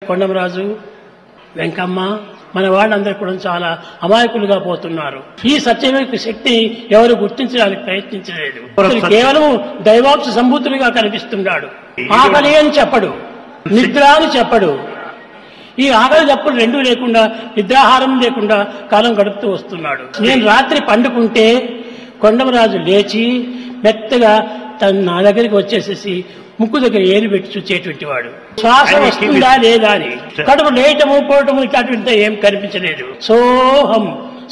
కొండమరాజు వెంకమ్మ మన వాళ్ళందరూ కూడా చాలా అమాయకులుగా పోతున్నారు. ఈ సత్యమైన శక్తిని ఎవరు గుర్తించడానికి ప్రయత్నించలేదు. కేవలం దైవాంశ సంభూతులుగా కనిపిస్తున్నాడు. ఆకలి అని చెప్పడు, నిద్ర అని చెప్పడు. ఈ ఆకలి తప్పులు రెండూ లేకుండా, నిద్రాహారం లేకుండా కాలం గడుపుతూ వస్తున్నాడు. నేను రాత్రి పండుకుంటే కొండమరాజు లేచి మెత్తగా నా దగ్గరికి వచ్చేసేసి ముక్కు దగ్గర ఏలు పెట్టి చూసేటువంటి వాడు. శ్వాస వస్తుందా లేదా అని, కడుపు లేయటము పోవటము ఇట్లాంటివి ఏం కనిపించలేదు. సోహం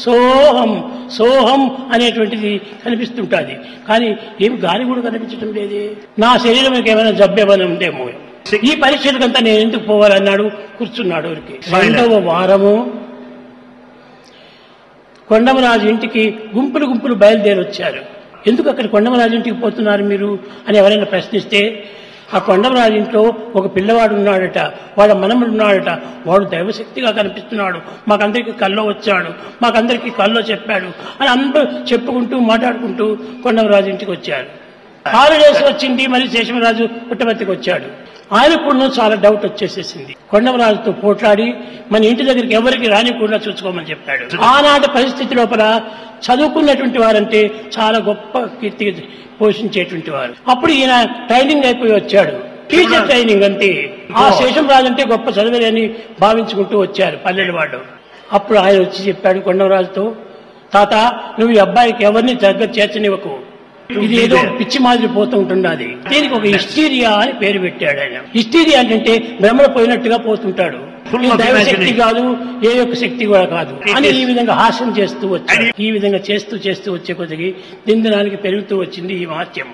సోహం సోహం అనేటువంటిది కనిపిస్తుంటుంది. కానీ ఏమి గాలి కూడా కనిపించడం లేదే. నా శరీరంకి ఏమైనా జబ్బు ఏమైనా ఉందేమో. ఈ పరీక్షలకంతా నేను ఎందుకు పోవాలన్నాడు. కూర్చున్నాడు. ఊరికి 2వ వారము కొండమరాజు ఇంటికి గుంపులు గుంపులు బయలుదేరి వచ్చారు. ఎందుకు అక్కడ కొండమరాజు ఇంటికి పోతున్నారు మీరు అని ఎవరైనా ప్రశ్నిస్తే, ఆ కొండమరాజు ఇంట్లో ఒక పిల్లవాడు ఉన్నాడట, వాడు మనముడు ఉన్నాడట, వాడు దైవశక్తిగా కనిపిస్తున్నాడు, మాకందరికీ కల్లో వచ్చాడు, మాకందరికీ కల్లో చెప్పాడు అని అందరూ చెప్పుకుంటూ మాట్లాడుకుంటూ కొండమరాజు ఇంటికి వచ్చారు. హాలిడేస్ వచ్చింది. మరి శేషమరాజు పుట్టపర్తికి వచ్చాడు. ఆయనకు కూడా చాలా డౌట్ వచ్చేసేసింది. కొండమరాజుతో పోట్లాడి మన ఇంటి దగ్గరికి ఎవరికి రానికుండా చూసుకోమని చెప్పాడు. ఆనాటి పరిస్థితి లోపల చదువుకున్నటువంటి వారంటే చాలా గొప్ప కీర్తి పోషించేటువంటి వారు. అప్పుడు ఈయన ట్రైనింగ్ అయిపోయి వచ్చాడు. టీచర్ ట్రైనింగ్ అంతే. ఆ శేషమరాజు అంటే గొప్ప చదివేని భావించుకుంటూ వచ్చారు పల్లెల వాళ్ళు. అప్పుడు ఆయన వచ్చి చెప్పాడు కొండమరాజుతో, తాత నువ్వు ఈ అబ్బాయికి ఎవరిని దగ్గర చేర్చనివ్వకు, ఇది ఏదో పిచ్చి మాదిరి పోతూ ఉంటున్నది. దీనికి ఒక హిస్టీరియా అని పేరు పెట్టాడు ఆయన. హిస్టీరియా అంటే భ్రమణ పోయినట్టుగా పోతుంటాడు, దైవశక్తి కాదు, ఏ యొక్క శక్తి కూడా కాదు అని ఈ విధంగా హాస్యం చేస్తూ వచ్చాడు. ఈ విధంగా చేస్తూ చేస్తూ వచ్చే కొద్దికి దినదినానికి పెరుగుతూ వచ్చింది ఈ మహత్యం.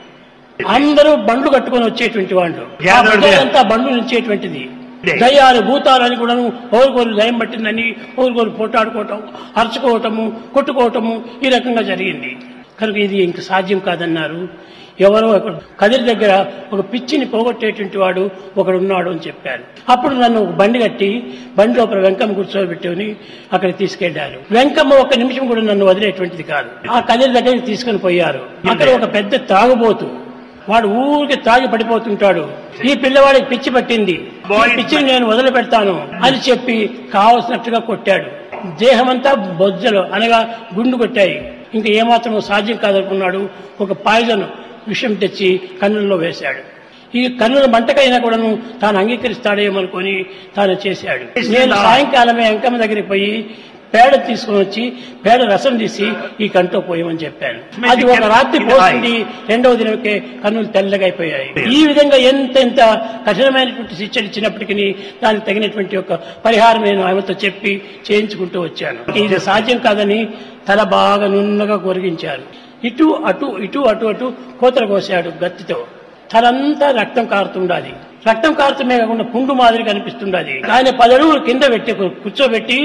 అందరూ బండ్లు కట్టుకొని వచ్చేటువంటి వాళ్ళు, అంతా బండ్లు నుంచేటువంటిది. దయ్యాలు భూతాలు అని కూడా ఓరుగోరు దయం పట్టిందని ఓరుగోరు పోటాడుకోవటం, అరుచుకోవటము, కొట్టుకోవటము ఈ రకంగా జరిగింది. కనుక ఇది ఇంక సాధ్యం కాదన్నారు. ఎవరో కదిరి దగ్గర ఒక పిచ్చిని పోగొట్టేటువంటి వాడు ఒకడు ఉన్నాడు అని చెప్పారు. అప్పుడు నన్ను ఒక బండి కట్టి బండి లోపల వెంకమ్మ కూర్చోబెట్టుకుని అక్కడికి తీసుకెళ్లారు. వెంకమ్మ ఒక నిమిషం కూడా నన్ను వదిలేటువంటిది కాదు. ఆ కదిరి దగ్గరికి తీసుకుని పోయారు. అక్కడ ఒక పెద్ద తాగుబోతు, వాడు ఊరికి తాగి పడిపోతుంటాడు. ఈ పిల్లవాడికి పిచ్చి పట్టింది, ఈ పిచ్చిని నేను వదిలిపెడతాను అని చెప్పి కావలసినట్టుగా కొట్టాడు. దేహమంతా బొజ్జలు అనగా గుండు కొట్టాయి. ఇంకా ఏమాత్రం సాధ్యం కాదనుకున్నాడు. ఒక పాయిజన్ విషం తెచ్చి కన్నుల్లో వేశాడు. ఈ కన్నుల మంటకైనా కూడాను తాను అంగీకరిస్తాడేమనుకొని తాను చేశాడు. నేను సాయంకాలమే వెంకమ్మ దగ్గరికి పోయి పేడ తీసుకుని వచ్చి పేడ రసం తీసి ఈ కంట్లో పోయమని చెప్పాను. అది ఒక రాత్రి పోసింది. 2వ దినకే కన్నులు తెల్లగా అయిపోయాయి. ఈ విధంగా ఎంత కఠినమైనటువంటి శిక్షలు ఇచ్చినప్పటికీ దానికి తగినటువంటి ఒక పరిహారం నేను ఆమెతో చెప్పి చేయించుకుంటూ వచ్చాను. ఇది సాధ్యం కాదని తల బాగా నున్నగా కొరిగించారు. ఇటు అటు ఇటు అటు అటు కోతలు కోసాడు గత్తితో. తలంతా రక్తం కారుతుండాలి. రక్తం కారుతమే కాకుండా పుండు మాదిరి కనిపిస్తుండాలి. ఆయన 10 అడుగులు కింద పెట్టి కూర్చోబెట్టి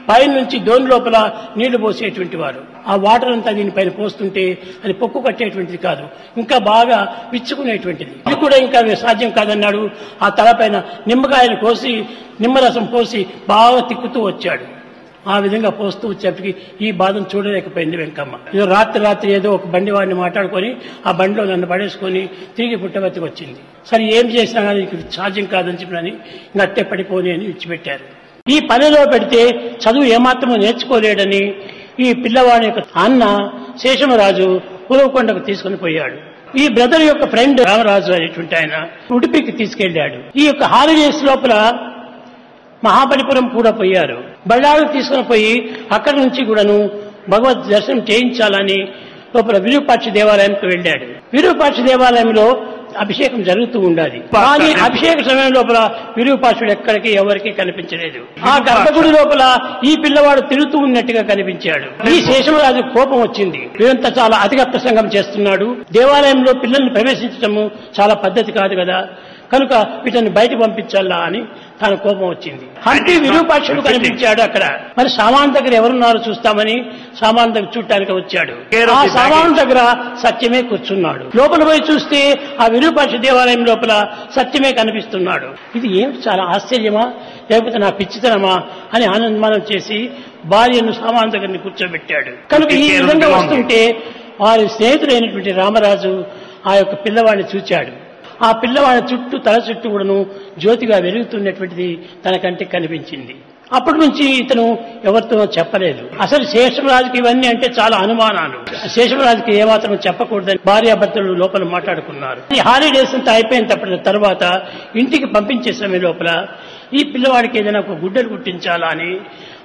పైన నుంచి దోని లోపల నీళ్లు పోసేటువంటి వారు. ఆ వాటర్ అంతా దీనిపైన పోస్తుంటే అది పొక్కు కట్టేటువంటిది కాదు, ఇంకా బాగా విచ్చుకునేటువంటిది. ఇది కూడా ఇంకా సాధ్యం కాదన్నాడు. ఆ తలపైన నిమ్మకాయలు కోసి నిమ్మరసం పోసి బాగా తిక్కుతూ వచ్చాడు. ఆ విధంగా పోస్తూ వచ్చేప్పటికి ఈ బాధను చూడలేకపోయింది వెంకమ్మ. ఏదో రాత్రి ఏదో ఒక బండి వాడిని మాట్లాడుకొని ఆ బండిలో నన్ను పడేసుకొని తిరిగి పుట్టబర్తికి వచ్చింది. సరే ఏం చేసినా కానీ సాధ్యం కాదని చెప్పినని ఇంకా అట్టే పడిపోని అని విడిచిపెట్టారు. ఈ పనిలో పెడితే చదువు ఏమాత్రమో నేర్చుకోలేడని ఈ పిల్లవాడి యొక్క అన్న శేషమరాజు పులవకొండకు తీసుకుని పోయాడు. ఈ బ్రదర్ యొక్క ఫ్రెండ్ రామరాజు అనేటువంటి ఆయన ఉడిపికి తీసుకెళ్లాడు. ఈ యొక్క హాలిడేస్ లోపల మహాబలిపురం కూడా పోయారు. బళ్ళారు తీసుకుని పోయి అక్కడి నుంచి కూడాను భగవద్ దర్శనం చేయించాలని లోపల విరూపాక్ష దేవాలయానికి వెళ్ళాడు. విరూపాక్ష దేవాలయంలో అభిషేకం జరుగుతూ ఉండాలి. కానీ అభిషేక సమయం లోపల విరూపాక్షుడు ఎక్కడికి ఎవరికి కనిపించలేదు. ఆ గర్భగుడి లోపల ఈ పిల్లవాడు తిరుగుతూ ఉన్నట్టుగా కనిపించాడు. ఈ శేషమరాజు కోపం వచ్చింది. వీరంతా చాలా అతిగా ప్రసంగం చేస్తున్నాడు, దేవాలయంలో పిల్లల్ని ప్రవేశించడము చాలా పద్ధతి కాదు కదా, కనుక వీటిని బయట పంపించాలా అని తన కోపం వచ్చింది. హంపి విరూపాక్షుడు కనిపించాడు అక్కడ. మరి సామాన్ దగ్గర ఎవరున్నారో చూస్తామని సామాన్ దగ్గర చూడటానికి వచ్చాడు. ఆ సామాన్ దగ్గర సత్యమే కూర్చున్నాడు. లోపల పోయి చూస్తే ఆ విరూపాక్ష దేవాలయం లోపల సత్యమే కనిపిస్తున్నాడు. ఇది ఏమిటి, చాలా ఆశ్చర్యమా లేకపోతే నా పిచ్చితనమా అని ఆనందమానం చేసి భార్యను సామాన్ దగ్గరని కూర్చోబెట్టాడు. కనుక ఈ విధంగా వస్తుంటే వారి స్నేహితుడైనటువంటి రామరాజు ఆ యొక్క పిల్లవాడిని చూచాడు. ఆ పిల్లవాడి చుట్టూ తల చుట్టూ కూడాను జ్యోతిగా వెలుగుతున్నటువంటిది తన కంటికి కనిపించింది. అప్పటి నుంచి ఇతను ఎవరితో చెప్పలేదు. అసలు శేషమరాజుకి ఇవన్నీ అంటే చాలా అనుమానాలు. శేషమరాజుకి ఏమాత్రం చెప్పకూడదని భార్యాభర్తలు లోపల మాట్లాడుకున్నారు. ఈ హాలిడేస్ అంతా అయిపోయిన తర్వాత ఇంటికి పంపించే సమయం లోపల ఈ పిల్లవాడికి ఏదైనా ఒక గుడ్డలు కుట్టించాలా అని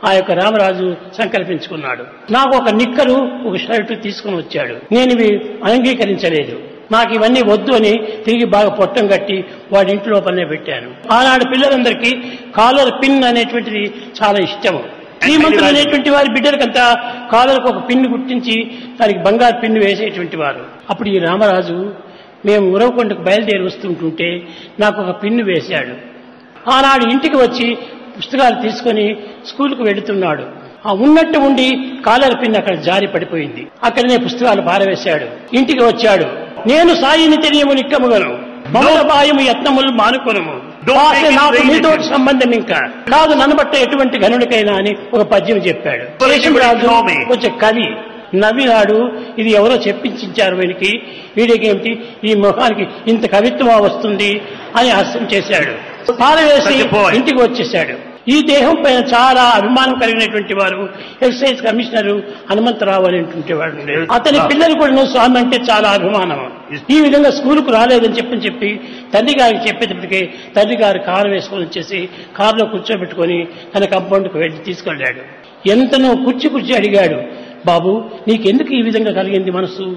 ఆ యొక్క రామరాజు సంకల్పించుకున్నాడు. నాకు ఒక నిక్కరు ఒక షర్టు తీసుకుని వచ్చాడు. నేను ఇవి అంగీకరించలేదు. నాకు ఇవన్నీ వద్దు అని తిరిగి బాగా పొట్టం కట్టి వాడి ఇంటి లోపలనే పెట్టాను. ఆనాడు పిల్లలందరికీ కాలర్ పిన్ అనేటువంటిది చాలా ఇష్టము. శ్రీమంతులు అనేటువంటి వారి బిడ్డలకంతా కాలర్కు ఒక పిన్ను గుర్తించి దానికి బంగారు పిన్ను వేసేటువంటి వారు. అప్పుడు ఈ రామరాజు మేము ఉరవకొండకు బయలుదేరి వస్తుంటుంటే నాకు ఒక పిన్ను వేశాడు. ఆనాడు ఇంటికి వచ్చి పుస్తకాలు తీసుకుని స్కూల్కు వెళుతున్నాడు. ఆ ఉన్నట్టు ఉండి కాలర్ పిన్ అక్కడ జారి పడిపోయింది. అక్కడనే పుస్తకాలు పారవేశాడు. ఇంటికి వచ్చాడు. నేను సాయిని తెలియము నిక్కముగను మమలబాయము యత్నములు మానుకొనము నాకు మీతో సంబంధం ఇంకా కాదు నన్ను బట్ట ఎటువంటి గనుడికైనా అని ఒక పద్యం చెప్పాడు. శేషమరాజు కొంచెం కవి నవ్వినాడు. ఇది ఎవరో చెప్పించారు వీడికేమిటి ఈ ముఖానికి ఇంత కవిత్వం వస్తుంది అని హాస్యం చేశాడు. పారవేసి ఇంటికి వచ్చేశాడు. ఈ దేహం పైన చాలా అభిమానం కలిగినటువంటి వారు ఎక్సైజ్ కమిషనర్ హనుమంతరావు అనేటువంటి వాడు. అతని పిల్లలు కూడా స్వామి అంటే చాలా అభిమానం. ఈ విధంగా స్కూలుకు రాలేదని చెప్పి తండ్రి గారికి చెప్పేటప్పటికీ తండ్రి గారు కారు వేసుకొని వచ్చేసి కారులో కూర్చోబెట్టుకొని తన కంపౌండ్కి వెళ్ళి తీసుకెళ్లాడు. ఎంతనో కుర్చీ అడిగాడు, బాబు నీకెందుకు ఈ విధంగా కలిగింది మనసు?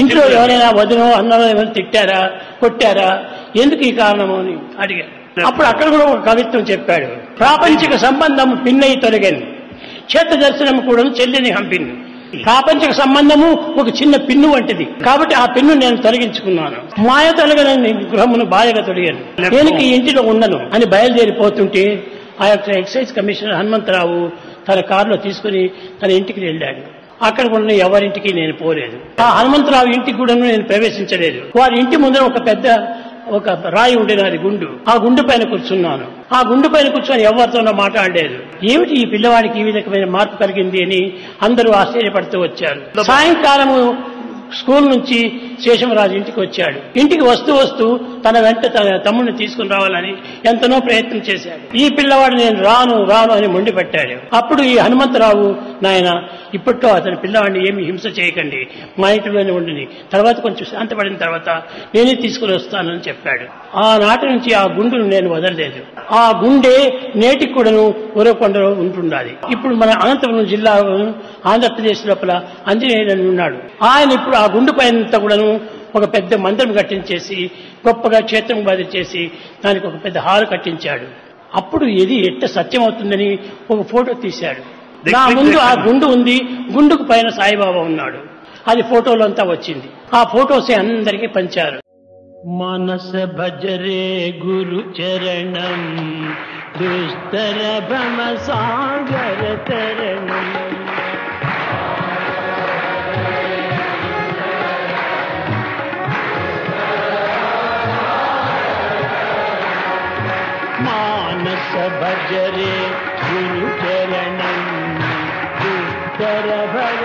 ఇంట్లో ఎవరైనా వదినో అన్నో ఎవరైనా తిట్టారా కొట్టారా? ఎందుకు ఈ కారణము అని అడిగాడు. అప్పుడు అక్కడ కూడా ఒక కవిత్వం చెప్పాడు. ప్రాపంచిక సంబంధం పిన్నై తొలగని క్షేత్ర దర్శనం కూడా చెల్లిని హంపింది. ప్రాపంచిక సంబంధము ఒక చిన్న పిన్ను వంటిది కాబట్టి ఆ పిన్ను నేను తొలగించుకున్నాను. మాయ తొలగని గృహమును బాయగా తొలగాను. నేను ఈ ఇంటిలో ఉండను అని బయలుదేరిపోతుంటే ఆ యొక్క ఎక్సైజ్ కమిషనర్ హనుమంతరావు తన కారులో తీసుకుని తన ఇంటికి వెళ్ళాడు. అక్కడ కూడా ఎవరింటికి నేను పోలేదు. ఆ హనుమంతరావు ఇంటికి కూడా నేను ప్రవేశించలేదు. వారి ఇంటి ముందర ఒక రాయి ఉండేది గుండు. ఆ గుండు పైన కూర్చున్నాను. ఆ గుండు పైన కూర్చొని ఎవరితోనో మాట్లాడలేదు. ఏమిటి ఈ పిల్లవాడికి ఈ విధమైన మార్పు కలిగింది అని అందరూ ఆశ్చర్యపడుతూ వచ్చారు. సాయంకాలము స్కూల్ నుంచి శేషమరాజు ఇంటికి వచ్చాడు. ఇంటికి వస్తూ తన వెంట తన తమ్ముడిని తీసుకుని రావాలని ఎంతనో ప్రయత్నం చేశాడు. ఈ పిల్లవాడు నేను రాను అని మొండి పెట్టాడు. అప్పుడు ఈ హనుమంతరావు, నాయన ఇప్పట్లో అతని పిల్లవాడిని ఏమి హింస చేయకండి, మా ఇంటిలోనే ఉండి తర్వాత కొంచెం శాంతపడిన తర్వాత నేనే తీసుకుని వస్తానని చెప్పాడు. ఆనాటి నుంచి ఆ గుండును నేను వదలలేదు. ఆ గుండె నేటికి కూడాను ఉరవకొండలో ఉంటుండాలి. ఇప్పుడు మన అనంతపురం జిల్లా ఆంధ్రప్రదేశ్ లోపల ఆంజనేయుడు ఉన్నాడు. ఆయన ఇప్పుడు ఆ గుండు పైన కూడాను ఒక పెద్ద మందిరం కట్టించేసి గొప్పగా క్షేత్రం బాధ చేసి దానికి ఒక పెద్ద హాలు కట్టించాడు. అప్పుడు ఇది ఎట్ట సత్యం అవుతుందని ఒక ఫోటో తీశాడు. నా ముందు ఆ గుండు ఉంది, గుండుకు పైన సాయిబాబా ఉన్నాడు. అది ఫోటోలో అంతా వచ్చింది. ఆ ఫోటోస్ అందరికీ పంచారు. మనస భజరే గురు చరణం దుస్తర భ్రమ సాగర తరణం మానస భజరే గురు చరణం దుస్తర భవ